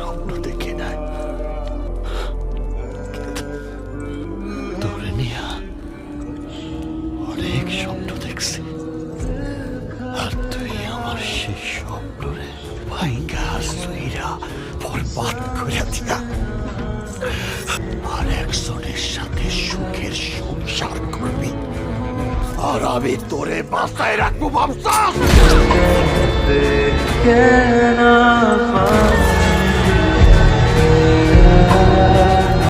স্বপ্ন দেখি নাই, তোরে নিয়া অনেক স্বপ্ন দেখছি। আর তুই আমার সেই স্বপ্নরে ভাইঙ্গা সুইরা বরবাদ করে দিয়া আর একজনের সাথে সুখের সংসার করবি। আর আমি তোরে বাঁচায় রাখবো ভাবছস?